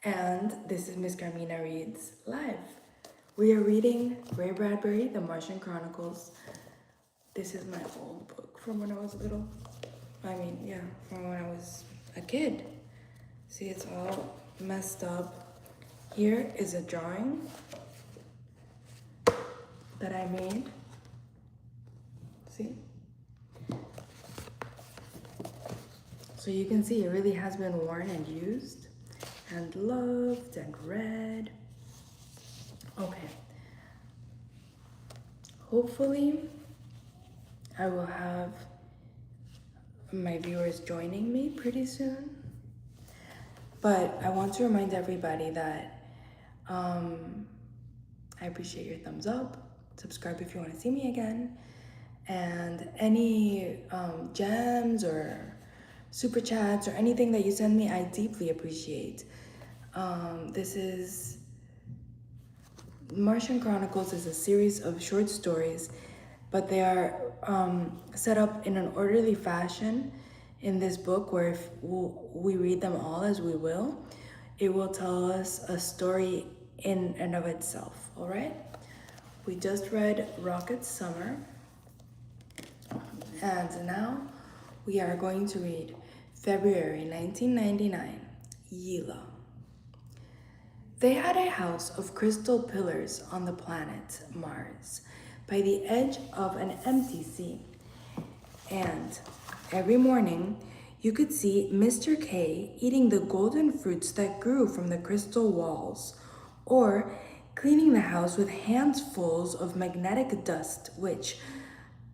And this is Ms.Carmina Reads Live. We are reading Ray Bradbury, The Martian Chronicles. This is my old book from when I was little. From when I was a kid. See, it's all messed up. Here is a drawing that I made. See? So you can see it really has been worn and used and loved and read. Okay. Hopefully, I will have my viewers joining me pretty soon. But I want to remind everybody that I appreciate your thumbs up. Subscribe if you want to see me again. And any gems or super chats or anything that you send me, I deeply appreciate. This is Martian Chronicles is a series of short stories, but they are set up in an orderly fashion in this book where if we read them all as we will, it will tell us a story in and of itself, all right? We just read Rocket Summer, and now we are going to read February 1999, Ylla. They had a house of crystal pillars on the planet Mars by the edge of an empty sea. And every morning, you could see Mr. K eating the golden fruits that grew from the crystal walls, or cleaning the house with handfuls of magnetic dust, which,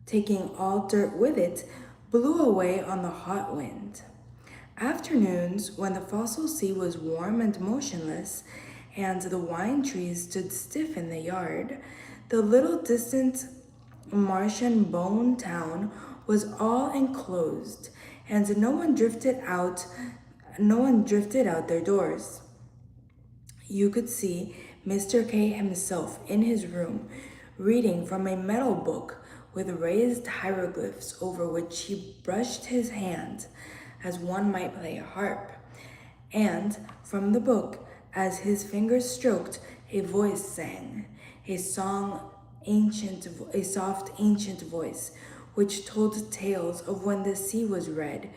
taking all dirt with it, blew away on the hot wind. Afternoons, when the fossil sea was warm and motionless, and the wine trees stood stiff in the yard, the little distant Martian bone town was all enclosed, and no one drifted out their doors. You could see Mr. K himself in his room, reading from a metal book with raised hieroglyphs over which he brushed his hand as one might play a harp. And from the book, as his fingers stroked, a voice sang, a soft ancient voice, which told tales of when the sea was red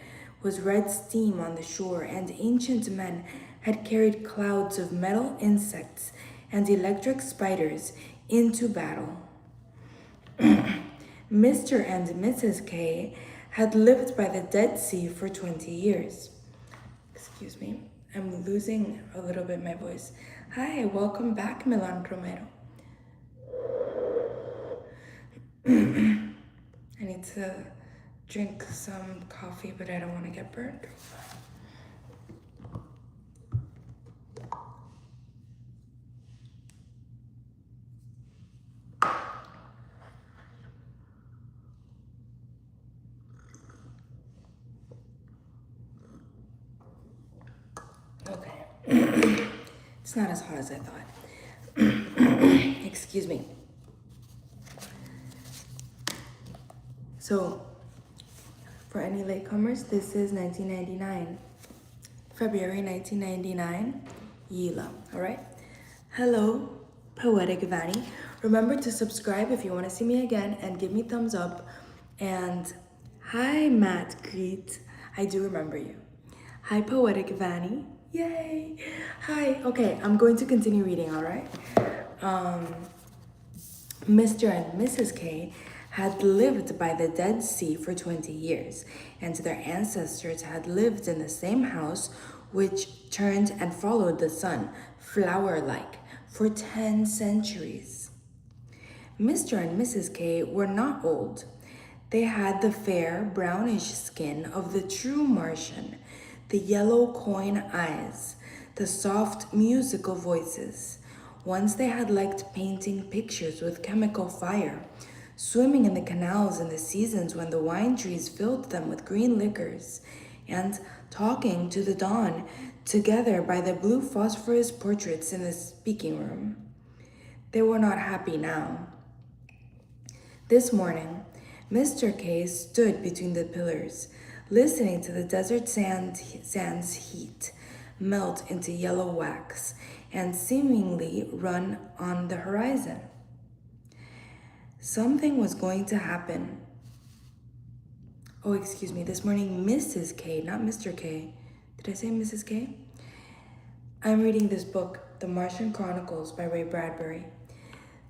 steam on the shore, and ancient men had carried clouds of metal insects and electric spiders into battle. Mr. and Mrs. K had lived by the Dead Sea for 20 years. Excuse me, I'm losing a little bit my voice. Hi, welcome back, Milan Romero. I need to drink some coffee, but I don't want to get burned. Okay. It's not as hot as I thought. Excuse me. So, for any latecomers, this is 1999. February 1999, Ylla, all right? Hello, Poetic Vanny. Remember to subscribe if you want to see me again and give me thumbs up. And hi, Matt Greet. I do remember you. Hi, Poetic Vanny. Yay. Hi. Okay, I'm going to continue reading, all right? Mr. and Mrs. K had lived by the Dead Sea for 20 years, and their ancestors had lived in the same house which turned and followed the sun, flower-like, for 10 centuries. Mr. and Mrs. K were not old. They had the fair, brownish skin of the true Martian, the yellow coin eyes, the soft, musical voices. Once they had liked painting pictures with chemical fire, swimming in the canals in the seasons when the wine trees filled them with green liquors, and talking to the dawn together by the blue phosphorus portraits in the speaking room. They were not happy now. This morning, Mr. K stood between the pillars, listening to the desert sand's heat, melt into yellow wax, and seemingly run on the horizon. Something was going to happen. Oh, excuse me, this morning Mrs. K, not Mr. K. Did I say Mrs. K? I'm reading this book, The Martian Chronicles by Ray Bradbury.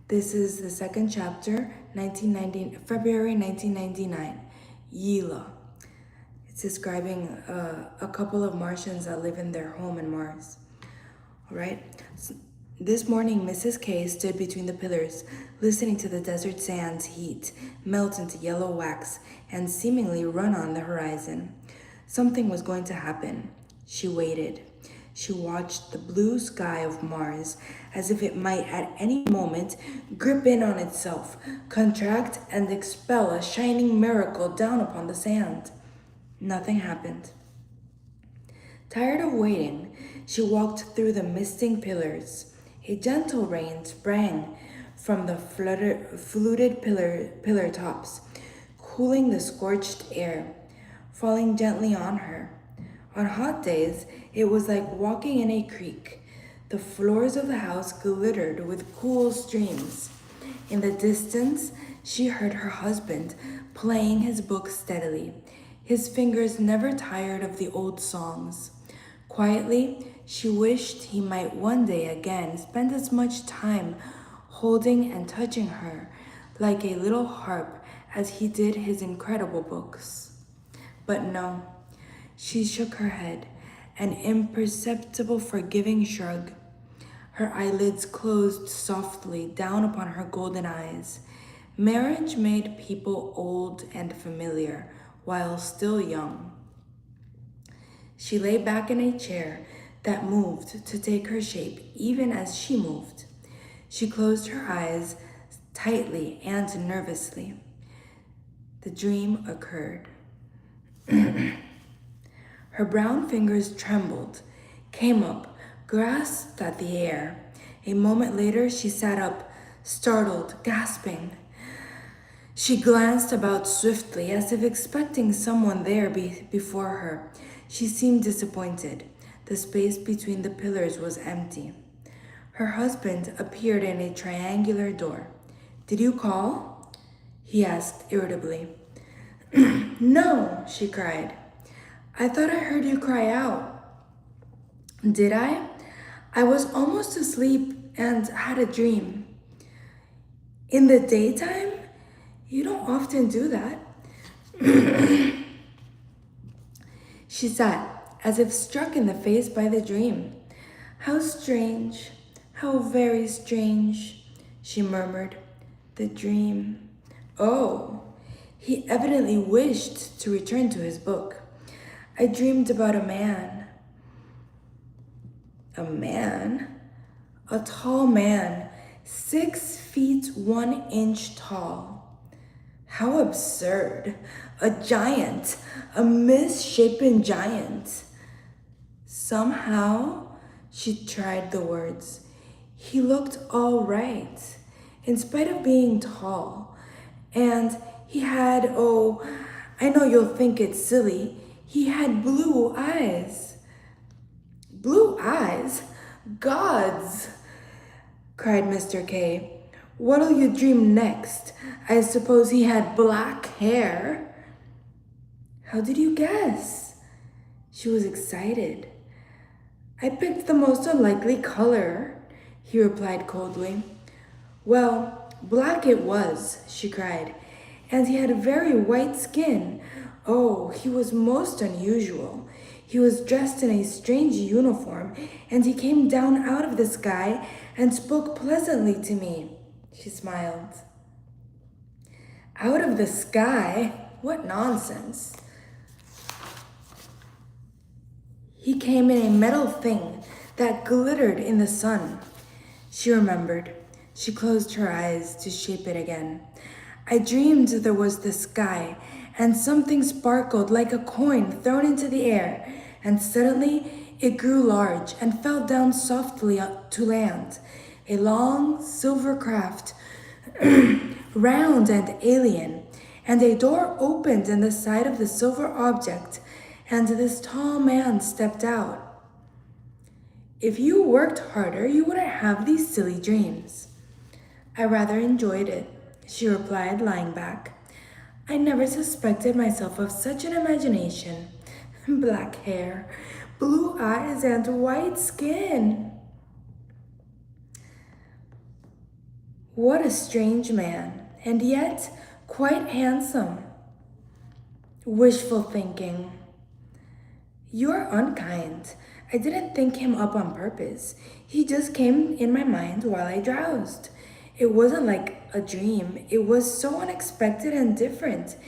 This is the second chapter, February 1999, Ylla. It's describing a couple of Martians that live in their home in Mars. All right. So this morning, Mrs. K stood between the pillars, listening to the desert sand's heat melt into yellow wax and seemingly run on the horizon. Something was going to happen. She waited. She watched the blue sky of Mars as if it might at any moment grip in on itself, contract, and expel a shining miracle down upon the sand. Nothing happened. Tired of waiting, she walked through the misting pillars. A gentle rain sprang from the fluted pillar tops, cooling the scorched air, falling gently on her. On hot days, it was like walking in a creek. The floors of the house glittered with cool streams. In the distance, she heard her husband playing his book steadily, his fingers never tired of the old songs. Quietly, she wished he might one day again spend as much time holding and touching her like a little harp as he did his incredible books. But no, she shook her head, an imperceptible forgiving shrug. Her eyelids closed softly down upon her golden eyes. Marriage made people old and familiar while still young. She lay back in a chair that moved to take her shape even as she moved. She closed her eyes tightly and nervously. The dream occurred. Her brown fingers trembled, came up, grasped at the air. A moment later, she sat up, startled, gasping. She glanced about swiftly, as if expecting someone there before her. She seemed disappointed. The space between the pillars was empty. Her husband appeared in a triangular door. "Did you call?" he asked irritably. "No," she cried. "I thought I heard you cry out." "Did I? I was almost asleep and had a dream." "In the daytime? You don't often do that." She sat, as if struck in the face by the dream. "How strange, how very strange," she murmured. "The dream." Oh, he evidently wished to return to his book. "I dreamed about a man." A man? A tall man, 6 feet 1 inch tall. How absurd. A giant, a misshapen giant. Somehow, she tried the words, he looked all right, in spite of being tall. And he had, oh, I know you'll think it's silly, he had blue eyes. "Blue eyes? Gods!" cried Mr. K. "What'll you dream next? I suppose he had black hair." "How did you guess?" She was excited. "I picked the most unlikely color," he replied coldly. "Well, black it was," she cried, "and he had very white skin. Oh, he was most unusual. He was dressed in a strange uniform, and he came down out of the sky and spoke pleasantly to me." She smiled. "Out of the sky? What nonsense." "He came in a metal thing that glittered in the sun." She remembered. She closed her eyes to shape it again. "I dreamed there was the sky, and something sparkled like a coin thrown into the air, and suddenly it grew large and fell down softly to land. A long silver craft, round and alien, and a door opened in the side of the silver object, and this tall man stepped out." If you worked harder, you wouldn't have these silly dreams. I rather enjoyed it, she replied, lying back. I never suspected myself of such an imagination. Black hair, blue eyes, and white skin. What a strange man, and yet quite handsome. Wishful thinking. You're unkind. I didn't think him up on purpose. He just came in my mind while I drowsed. It wasn't like a dream. It was so unexpected and different.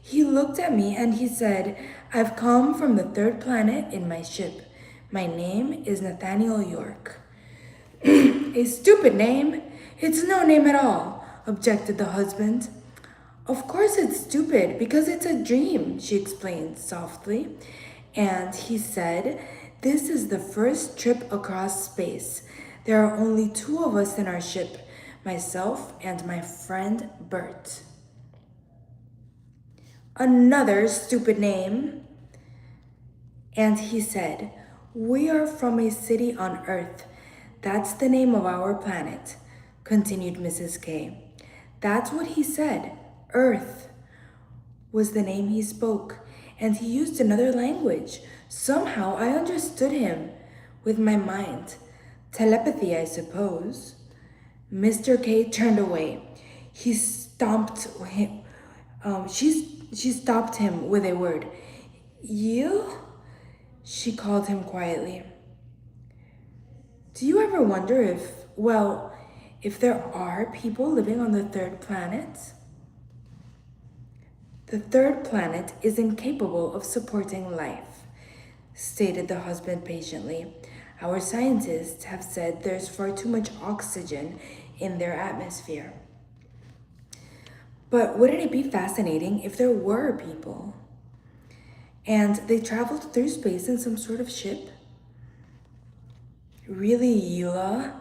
He looked at me and he said, I've come from the third planet in my ship. My name is Nathaniel York. A stupid name. It's no name at all, objected the husband. Of course it's stupid, because it's a dream, she explained softly. And he said, this is the first trip across space. There are only 2 of us in our ship, myself and my friend Bert. Another stupid name. And he said, we are from a city on Earth. That's the name of our planet, continued Mrs. K. That's what he said. Earth was the name he spoke, and he used another language. Somehow I understood him with my mind. Telepathy, I suppose. Mr. K turned away. He stomped him. She stopped him with a word. You? She called him quietly. Do you ever wonder if there are people living on the third planet? The third planet is incapable of supporting life, stated the husband patiently. Our scientists have said there's far too much oxygen in their atmosphere. But wouldn't it be fascinating if there were people? And they traveled through space in some sort of ship? Really, Ylla?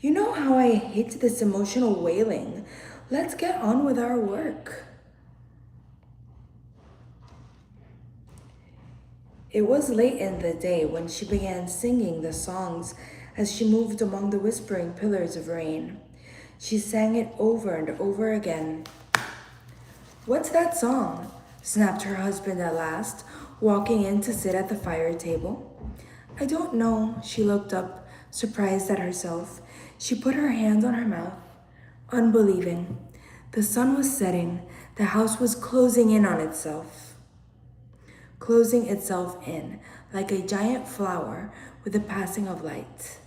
You know how I hate this emotional wailing. Let's get on with our work. It was late in the day when she began singing the songs as she moved among the whispering pillars of rain. She sang it over and over again. What's that song? Snapped her husband at last, walking in to sit at the fire table. I don't know. She looked up, surprised at herself. She put her hand on her mouth, unbelieving. The sun was setting. The house was closing in on itself. Closing itself in, like a giant flower with the passing of light.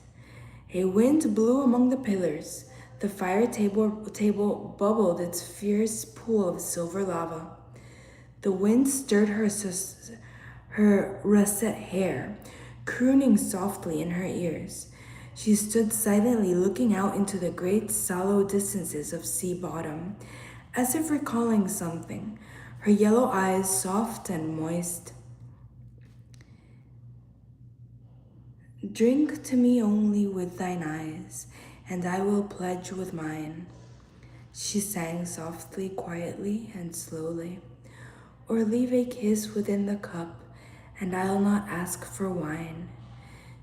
A wind blew among the pillars. The fire table bubbled its fierce pool of silver lava. The wind stirred her russet hair, crooning softly in her ears. She stood silently looking out into the great sallow distances of sea bottom, as if recalling something, her yellow eyes soft and moist. Drink to me only with thine eyes, and I will pledge with mine, she sang softly, quietly, and slowly. Or leave a kiss within the cup, and I'll not ask for wine.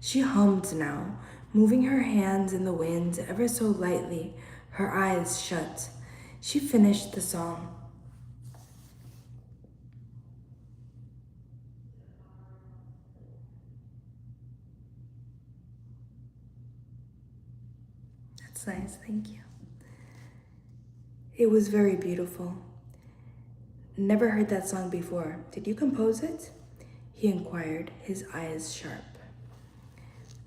She hummed now, moving her hands in the wind ever so lightly, her eyes shut. She finished the song. That's nice, thank you. It was very beautiful. Never heard that song before. Did you compose it? He inquired, his eyes sharp.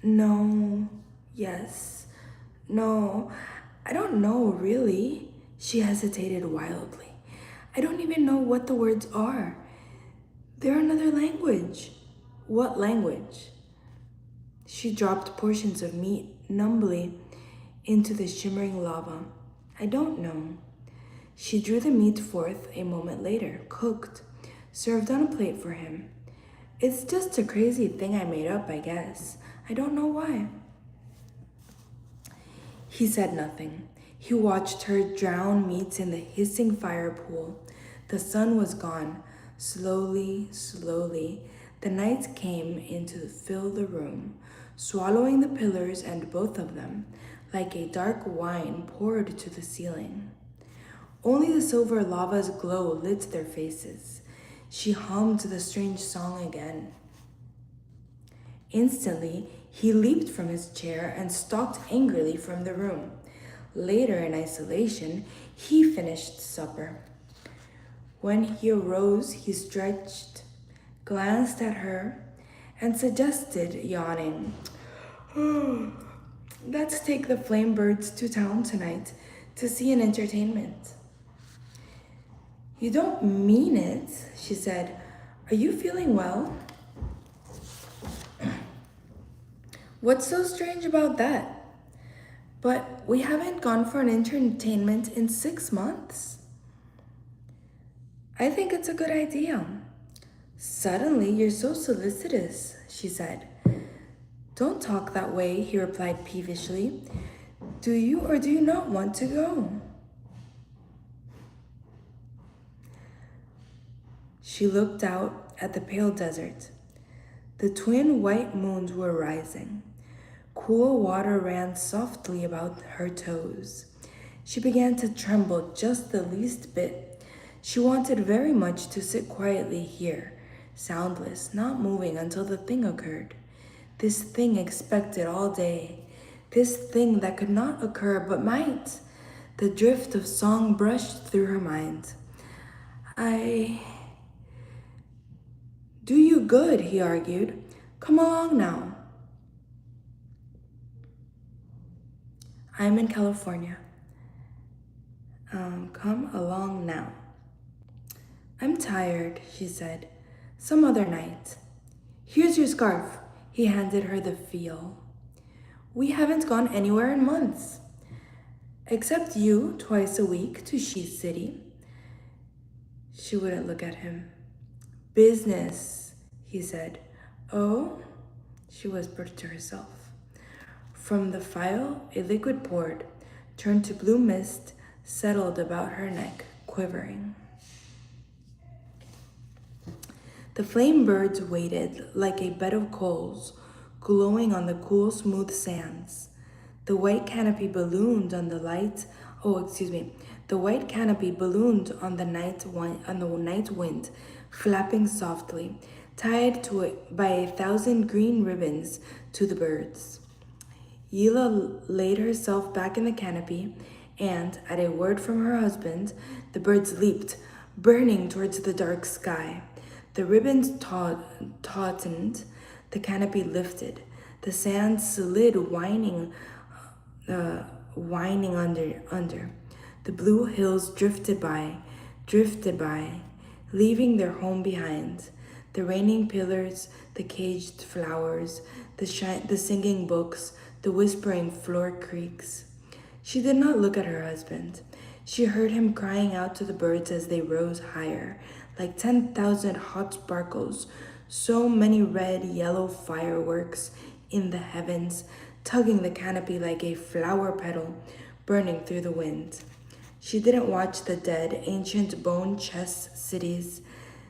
No, yes, no, I don't know, really. She hesitated wildly. I don't even know what the words are. They're another language. What language? She dropped portions of meat numbly into the shimmering lava. I don't know. She drew the meat forth a moment later, cooked, served on a plate for him. It's just a crazy thing I made up, I guess. I don't know why. He said nothing. He watched her drown meat in the hissing fire pool. The sun was gone. Slowly, slowly, the night came in to fill the room. swallowing the pillars and both of them, like a dark wine poured to the ceiling. Only the silver lava's glow lit their faces. She hummed the strange song again. Instantly, he leaped from his chair and stalked angrily from the room. Later, in isolation, he finished supper. When he arose, he stretched, glanced at her, and suggested, yawning, "Let's take the flame birds to town tonight to see an entertainment." "You don't mean it," she said. "Are you feeling well?" "What's so strange about that?" "But we haven't gone for an entertainment in 6 months." "I think it's a good idea." "Suddenly, you're so solicitous," she said. "Don't talk that way," he replied peevishly. "Do you or do you not want to go?" She looked out at the pale desert. The twin white moons were rising. Cool water ran softly about her toes. She began to tremble just the least bit. She wanted very much to sit quietly here, soundless, not moving until the thing occurred. This thing expected all day. This thing that could not occur but might. The drift of song brushed through her mind. "Do you good," he argued. "Come along now." "I'm in California." Come along now." "I'm tired," she said. "Some other night." "Here's your scarf." He handed her the veil. "We haven't gone anywhere in months." "Except you, twice a week to She City." She wouldn't look at him. "Business," he said. "Oh?" she whispered to herself. From the phial, a liquid poured, turned to blue mist, settled about her neck, quivering. The flame birds waited like a bed of coals, glowing on the cool, smooth sands. The white canopy ballooned on the The white canopy ballooned on the night wind, flapping softly, tied to it by 1,000 green ribbons to the birds. Ylla laid herself back in the canopy, and, at a word from her husband, the birds leaped, burning towards the dark sky. The ribbons tautened, the canopy lifted, the sand slid whining under. The blue hills drifted by, leaving their home behind. The raining pillars, the caged flowers, the singing books, the whispering floor creaks. She did not look at her husband. She heard him crying out to the birds as they rose higher, like 10,000 hot sparkles, so many red, yellow fireworks in the heavens, tugging the canopy like a flower petal, burning through the wind. She didn't watch the dead, ancient bone chest cities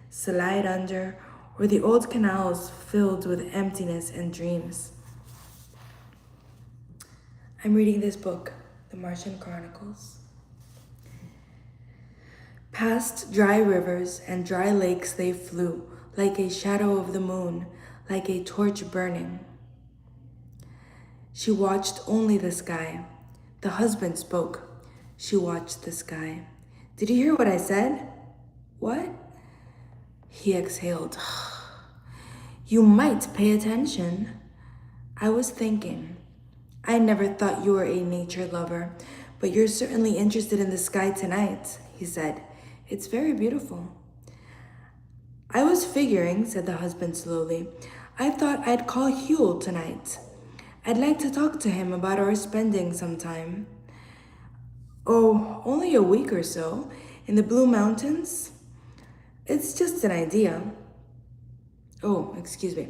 slide under, or the old canals filled with emptiness and dreams. I'm reading this book, The Martian Chronicles. Past dry rivers and dry lakes they flew, like a shadow of the moon, like a torch burning. She watched only the sky. The husband spoke. She watched the sky. "Did you hear what I said?" "What?" He exhaled. "You might pay attention." "I was thinking. I never thought you were a nature lover, but you're certainly interested in the sky tonight," he said. "It's very beautiful." "I was figuring," said the husband slowly, "I thought I'd call Huel tonight. I'd like to talk to him about our spending some time." "Oh, only a week or so, in the Blue Mountains?" "It's just an idea." "Oh, excuse me,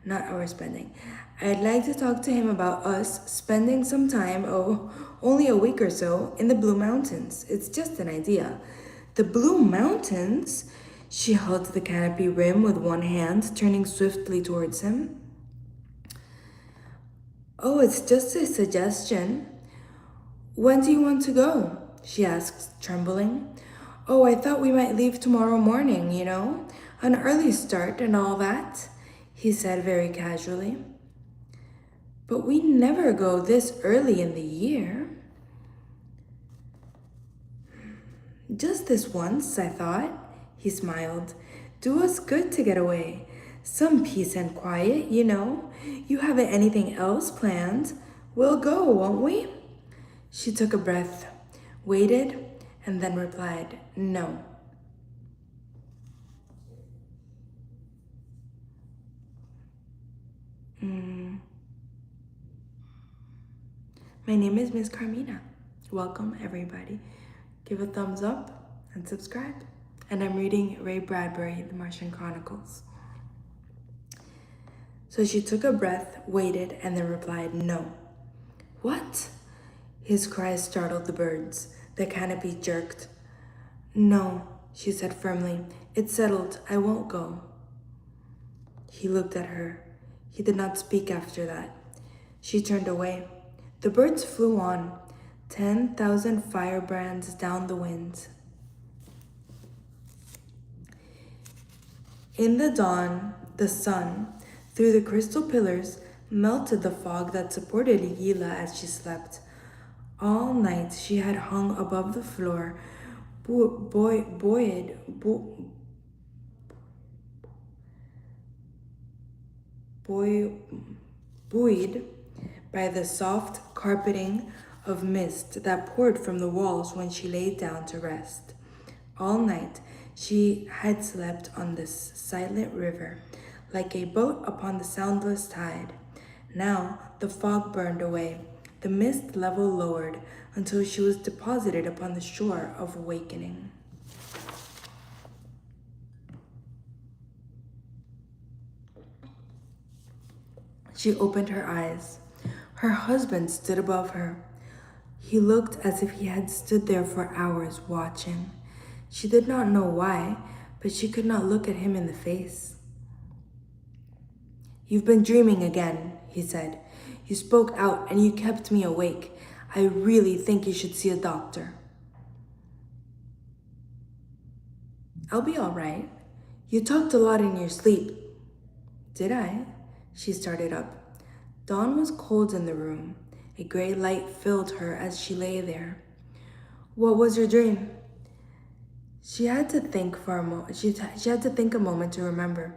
not our spending. I'd like to talk to him about us spending some time, only a week or so, in the Blue Mountains. It's just an idea." "The Blue Mountains?" She held the canopy rim with one hand, turning swiftly towards him. Oh, it's just a suggestion. When do you want to go? She asked, trembling. Oh, I thought we might leave tomorrow morning, an early start and all that, he said very casually. But we never go this early in the year. Just this once, I thought, he smiled. Do us good to get away. Some peace and quiet, You haven't anything else planned. We'll go, won't we? She took a breath, waited, and then replied, no. My name is Ms.Carmina. Welcome, everybody. Give a thumbs up and subscribe. And I'm reading Ray Bradbury, The Martian Chronicles. So she took a breath, waited, and then replied, no. What? His cries startled the birds. The canopy jerked. No, she said firmly. It's settled. I won't go. He looked at her. He did not speak after that. She turned away. The birds flew on, 10,000 firebrands down the wind. In the dawn, the sun, through the crystal pillars, melted the fog that supported Ylla as she slept. All night she had hung above the floor, buoyed by the soft carpeting of mist that poured from the walls when she lay down to rest. All night she had slept on this silent river, like a boat upon the soundless tide. Now the fog burned away, the mist level lowered until she was deposited upon the shore of awakening. She opened her eyes. Her husband stood above her. He looked as if he had stood there for hours watching. She did not know why, but she could not look at him in the face. You've been dreaming again, he said. You spoke out and you kept me awake. I really think you should see a doctor. I'll be all right. You talked a lot in your sleep. Did I? She started up. Dawn was cold in the room. A gray light filled her as she lay there. What was your dream? She had to think for a moment. She had to think a moment to remember.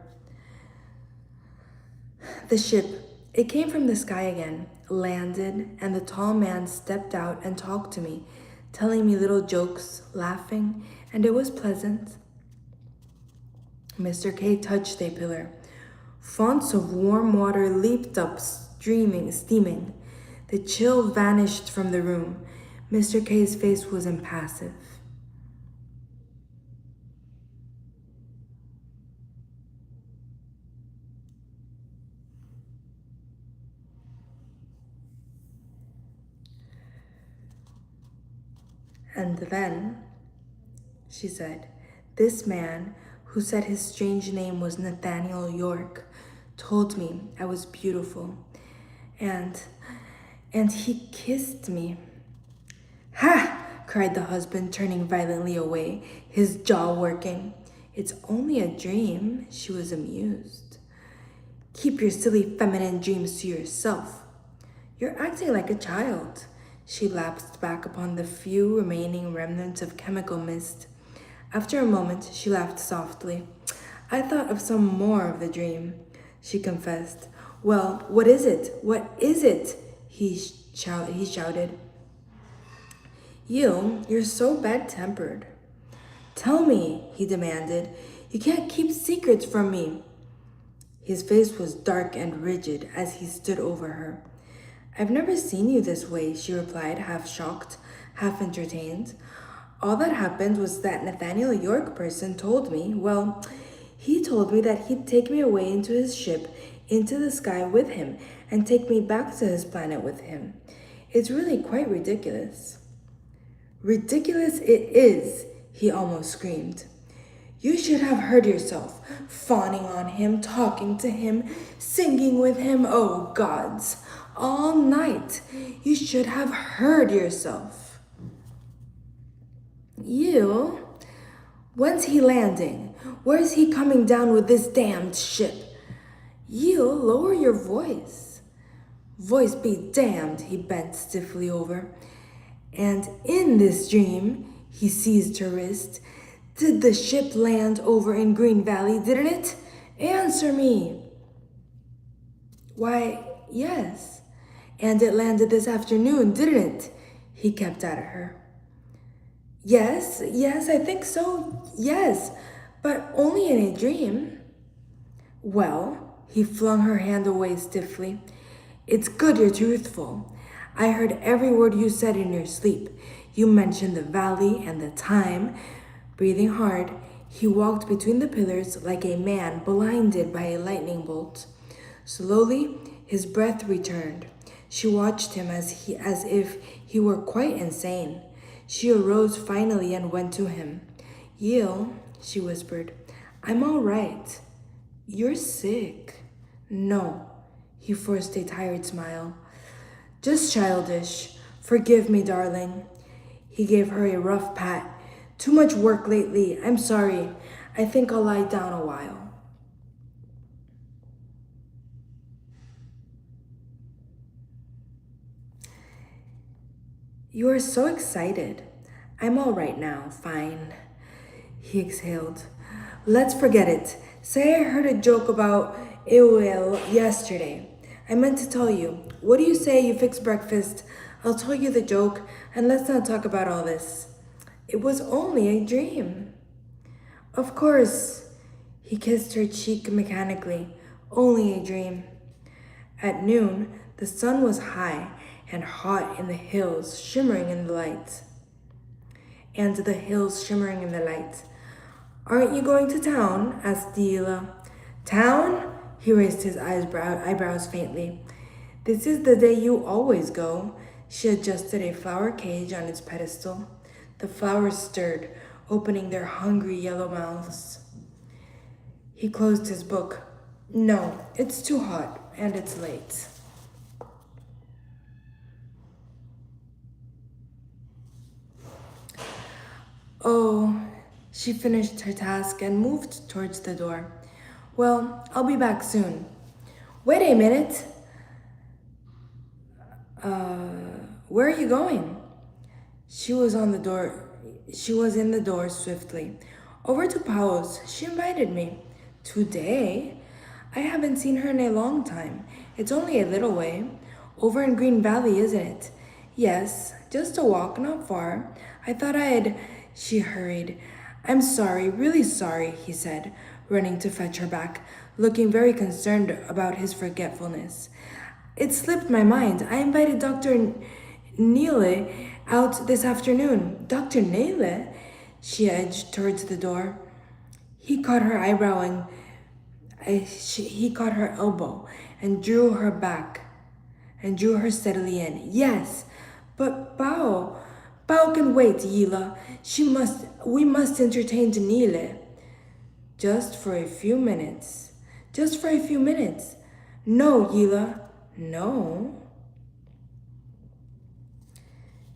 The ship. It came from the sky again, landed, and the tall man stepped out and talked to me, telling me little jokes, laughing, and it was pleasant. Mr. K touched a pillar. Fonts of warm water leaped up, steaming. The chill vanished from the room. Mr. K's face was impassive. And then, she said, this man, who said his strange name was Nathaniel York, told me I was beautiful. And he kissed me. Ha! Cried the husband, turning violently away, his jaw working. It's only a dream, she was amused. Keep your silly feminine dreams to yourself. You're acting like a child. She lapsed back upon the few remaining remnants of chemical mist. After a moment, she laughed softly. I thought of some more of the dream, she confessed. Well, what is it? What is it? He shouted. You're so bad-tempered. Tell me, he demanded. You can't keep secrets from me. His face was dark and rigid as he stood over her. I've never seen you this way, she replied, half shocked, half entertained. All that happened was that Nathaniel York person told me, he told me that he'd take me away into his ship, into the sky with him, and take me back to his planet with him. It's really quite ridiculous. Ridiculous it is, he almost screamed. You should have heard yourself, fawning on him, talking to him, singing with him. Oh, gods! all night. You should have heard yourself. You? When's he landing? Where's he coming down with this damned ship? You, lower your voice. Voice be damned, he bent stiffly over. And in this dream, he seized her wrist. Did the ship land over in Green Valley, didn't it? Answer me. Why, yes. And it landed this afternoon, didn't it? He kept at her. Yes, I think so, yes, but only in a dream. Well, he flung her hand away stiffly. It's good you're truthful. I heard every word you said in your sleep. You mentioned the valley and the time. Breathing hard, he walked between the pillars like a man blinded by a lightning bolt. Slowly, his breath returned. She watched him as if he were quite insane. She arose finally and went to him. Ylla, she whispered, I'm all right. You're sick. No, he forced a tired smile. Just childish. Forgive me, darling. He gave her a rough pat. Too much work lately. I'm sorry. I think I'll lie down a while. You are so excited. I'm all right now, fine. He exhaled. Let's forget it. Say I heard a joke about Ylla yesterday. I meant to tell you. What do you say you fix breakfast? I'll tell you the joke, and let's not talk about all this. It was only a dream. Of course. He kissed her cheek mechanically. Only a dream. At noon, the sun was high and hot in the hills, shimmering in the light. Aren't you going to town? Asked Ylla. Town? He raised his eyebrows faintly. This is the day you always go. She adjusted a flower cage on its pedestal. The flowers stirred, opening their hungry yellow mouths. He closed his book. No, it's too hot, and it's late. Oh, she finished her task and moved towards the door. Well, I'll be back soon. Wait a minute. Where are you going? She was in the door swiftly. Over to Pao's. She invited me. Today? I haven't seen her in a long time. It's only a little way. Over in Green Valley, isn't it? Yes, just a walk, not far. I thought She hurried. I'm sorry, really sorry, he said, running to fetch her back, looking very concerned about his forgetfulness. It slipped my mind. I invited Dr. Ylla out this afternoon. Dr. Ylla? She edged towards the door. He caught her elbow and drew her back and drew her steadily in. Yes, but Bao can wait, Ylla. We must entertain Ylla. Just for a few minutes. No, Ylla. No.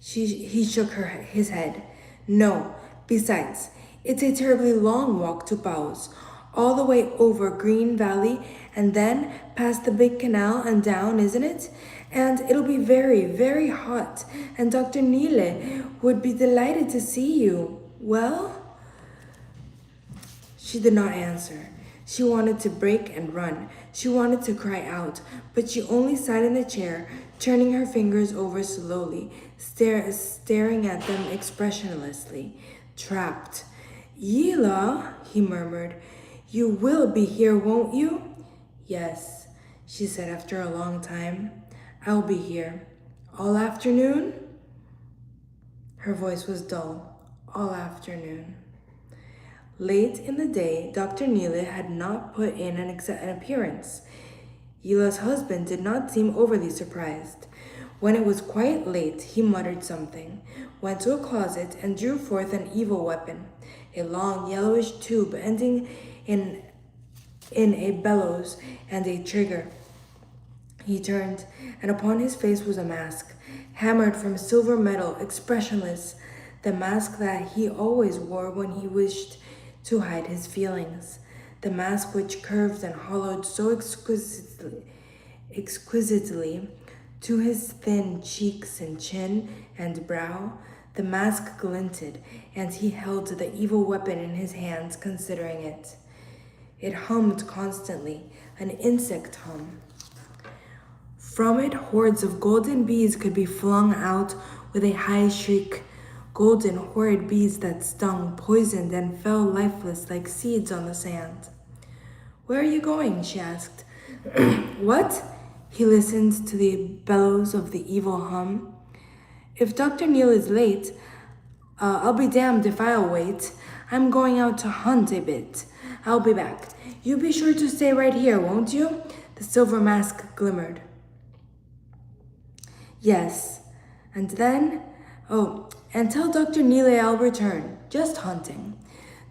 He shook his head. No. Besides, it's a terribly long walk to Bao's, all the way over Green Valley and then past the big canal and down, isn't it? And it'll be very, very hot, and Dr. Ylla would be delighted to see you. Well? She did not answer. She wanted to break and run. She wanted to cry out, but she only sat in the chair, turning her fingers over slowly, staring at them expressionlessly. Trapped. Ylla, he murmured, you will be here, won't you? Yes, she said after a long time. I'll be here. All afternoon? Her voice was dull. All afternoon. Late in the day, Dr. Ylla had not put in an appearance. Yilla's husband did not seem overly surprised. When it was quite late, he muttered something, went to a closet, and drew forth an evil weapon, a long yellowish tube ending in a bellows and a trigger. He turned, and upon his face was a mask, hammered from silver metal, expressionless, the mask that he always wore when he wished to hide his feelings, the mask which curved and hollowed so exquisitely to his thin cheeks and chin and brow. The mask glinted, and he held the evil weapon in his hands, considering it. It hummed constantly, an insect hum. From it, hordes of golden bees could be flung out with a high shriek. Golden, horrid bees that stung, poisoned, and fell lifeless like seeds on the sand. "Where are you going?" she asked. "What?" He listened to the bellows of the evil hum. "If Dr. Neil is late, I'll be damned if I'll wait. I'm going out to hunt a bit. I'll be back. You be sure to stay right here, won't you?" The silver mask glimmered. "Yes. And then? And tell Dr. Neil I'll return. Just hunting."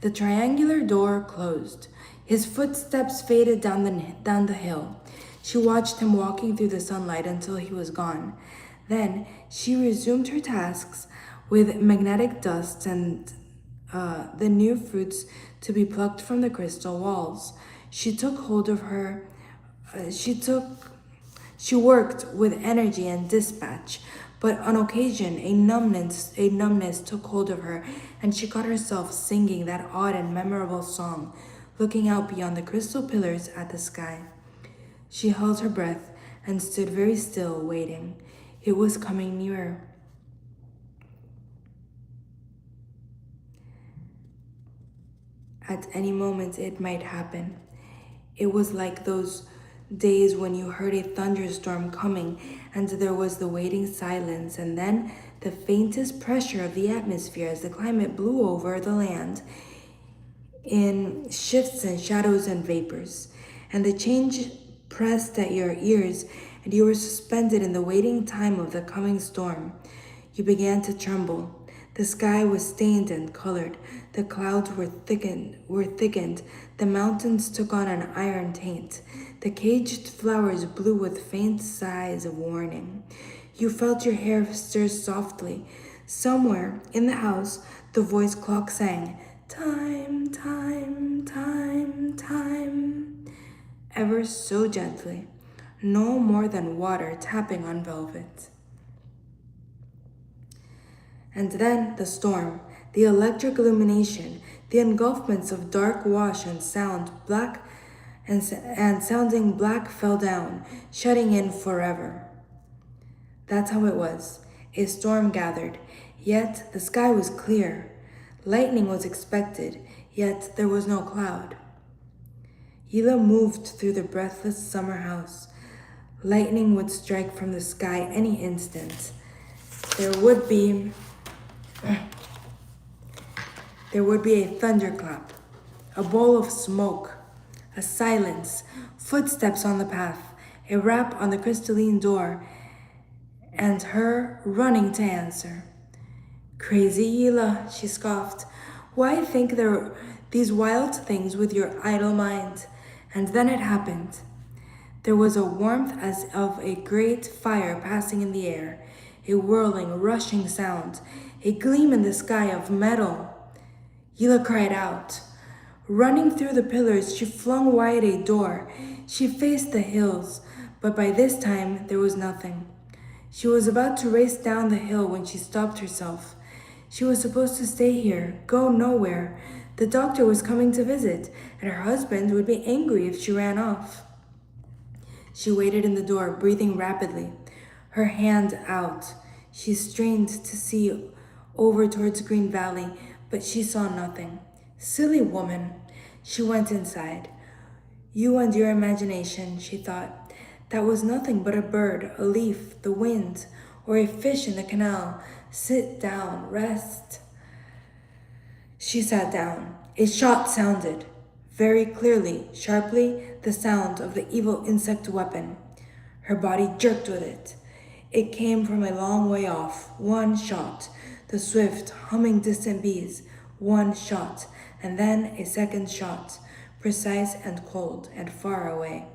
The triangular door closed. His footsteps faded down the hill. She watched him walking through the sunlight until he was gone. Then she resumed her tasks with magnetic dust and the new fruits to be plucked from the crystal walls. She worked with energy and dispatch, but on occasion a numbness took hold of her, and she caught herself singing that odd and memorable song, looking out beyond the crystal pillars at the sky. She held her breath and stood very still, waiting. It was coming nearer. At any moment it might happen. It was like those days when you heard a thunderstorm coming and there was the waiting silence, and then the faintest pressure of the atmosphere as the climate blew over the land in shifts and shadows and vapors, and the change pressed at your ears, and you were suspended in the waiting time of the coming storm. You began to tremble. The sky was stained and colored. The clouds were thickened. The mountains took on an iron taint. The caged flowers blew with faint sighs of warning. You felt your hair stir softly. Somewhere in the house, the voice clock sang, "Time, time, time, time," ever so gently, no more than water tapping on velvet. And then the storm, the electric illumination, the engulfments of dark wash and sound, black and sounding black, fell down, shutting in forever. That's how it was. A storm gathered, yet the sky was clear. Lightning was expected, yet there was no cloud. Ylla moved through the breathless summer house. Lightning would strike from the sky any instant. There would be a thunderclap, a bowl of smoke, a silence, footsteps on the path, a rap on the crystalline door, and her running to answer. "Crazy Ylla," she scoffed. "Why think there these wild things with your idle mind?" And then it happened. There was a warmth as of a great fire passing in the air, a whirling, rushing sound, a gleam in the sky of metal. Ylla cried out. Running through the pillars, she flung wide a door. She faced the hills, but by this time there was nothing. She was about to race down the hill when she stopped herself. She was supposed to stay here, go nowhere. The doctor was coming to visit, and her husband would be angry if she ran off. She waited in the door, breathing rapidly, her hand out. She strained to see over towards Green Valley, but she saw nothing. Silly woman. She went inside. You and your imagination, she thought. That was nothing but a bird, a leaf, the wind, or a fish in the canal. Sit down, rest. She sat down. A shot sounded. Very clearly, sharply, the sound of the evil insect weapon. Her body jerked with it. It came from a long way off. One shot. The swift, humming distant bees. One shot. And then a second shot. Precise and cold and far away.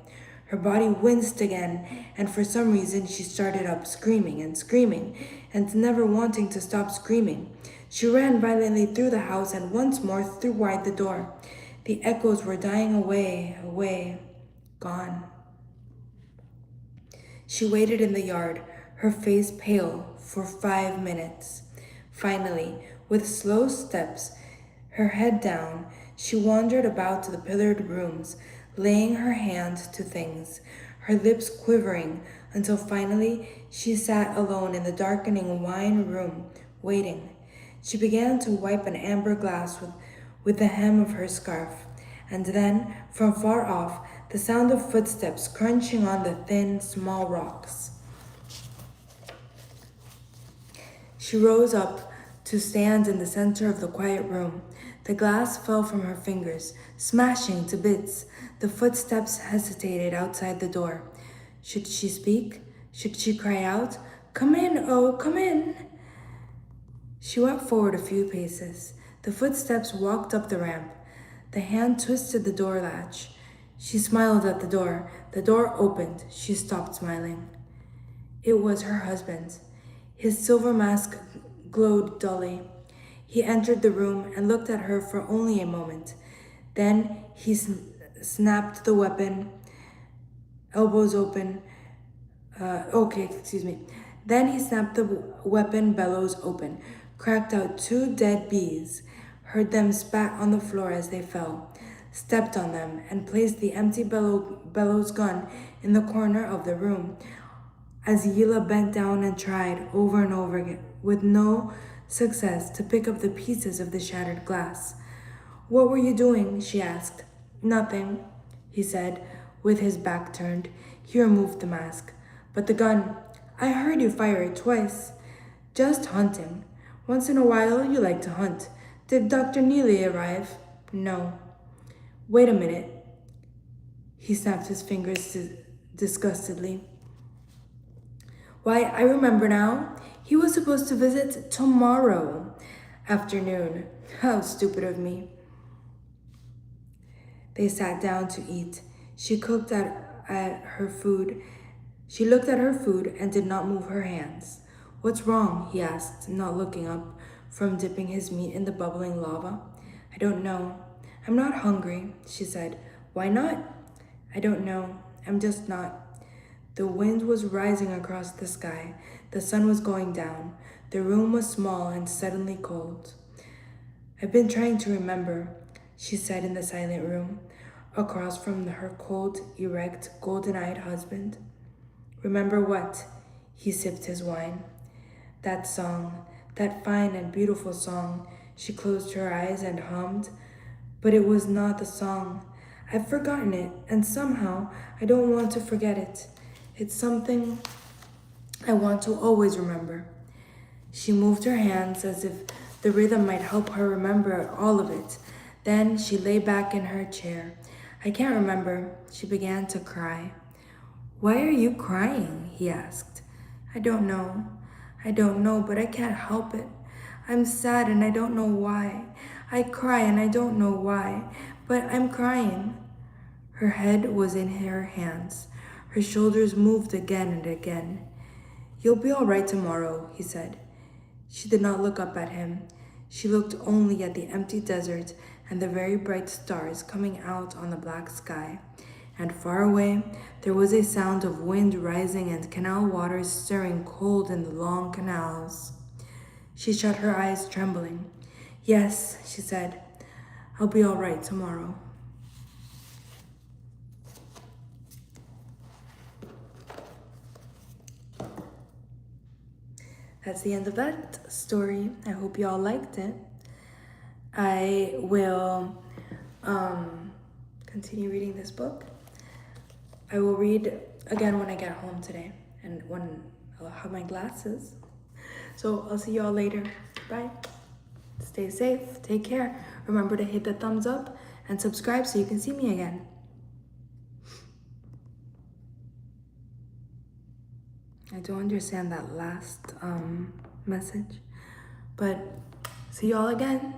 Her body winced again, and for some reason she started up screaming and screaming, and never wanting to stop screaming. She ran violently through the house and once more threw wide the door. The echoes were dying away, gone. She waited in the yard, her face pale, for 5 minutes. Finally, with slow steps, her head down, she wandered about the pillared rooms, laying her hand to things, her lips quivering, until finally she sat alone in the darkening wine room, waiting. She began to wipe an amber glass with the hem of her scarf, and then, from far off, the sound of footsteps crunching on the thin, small rocks. She rose up to stand in the center of the quiet room. The glass fell from her fingers, smashing to bits. The footsteps hesitated outside the door. Should she speak? Should she cry out, "Come in, oh, come in"? She went forward a few paces. The footsteps walked up the ramp. The hand twisted the door latch. She smiled at the door. The door opened. She stopped smiling. It was her husband. His silver mask glowed dully. He entered the room and looked at her for only a moment. Then he snapped the weapon, elbows open. Then he snapped the weapon bellows open, cracked out 2 dead bees, heard them spat on the floor as they fell, stepped on them, and placed the empty bellows gun in the corner of the room. As Ylla bent down and tried over and over again, with no success, to pick up the pieces of the shattered glass. "What were you doing?" she asked. "Nothing," he said, with his back turned. He removed the mask. "But the gun, I heard you fire it twice." "Just hunting. Once in a while, you like to hunt. Did Dr. Neely arrive?" "No." "Wait a minute." He snapped his fingers disgustedly. "Why, I remember now. He was supposed to visit tomorrow afternoon. How stupid of me." They sat down to eat. She looked at her food and did not move her hands. "What's wrong?" he asked, not looking up from dipping his meat in the bubbling lava. "I don't know. I'm not hungry," she said. "Why not?" "I don't know. I'm just not." The wind was rising across the sky. The sun was going down. The room was small and suddenly cold. "I've been trying to remember," she said in the silent room, across from her cold, erect, golden-eyed husband. "Remember what?" He sipped his wine. "That song, that fine and beautiful song." She closed her eyes and hummed. "But it was not the song. I've forgotten it, and somehow I don't want to forget it. It's something I want to always remember." She moved her hands as if the rhythm might help her remember all of it. Then she lay back in her chair. "I can't remember." She began to cry. "Why are you crying?" he asked. "I don't know. I don't know, but I can't help it. I'm sad and I don't know why. I cry and I don't know why, but I'm crying." Her head was in her hands. Her shoulders moved again and again. "You'll be all right tomorrow," he said. She did not look up at him. She looked only at the empty desert and the very bright stars coming out on the black sky. And far away, there was a sound of wind rising and canal waters stirring cold in the long canals. She shut her eyes, trembling. "Yes," she said, "I'll be all right tomorrow." That's the end of that story. I hope you all liked it. I will continue reading this book. I will read again when I get home today and when I'll have my glasses. So I'll see you all later. Bye. Stay safe. Take care. Remember to hit the thumbs up and subscribe so you can see me again. I don't understand that last message, but see y'all again.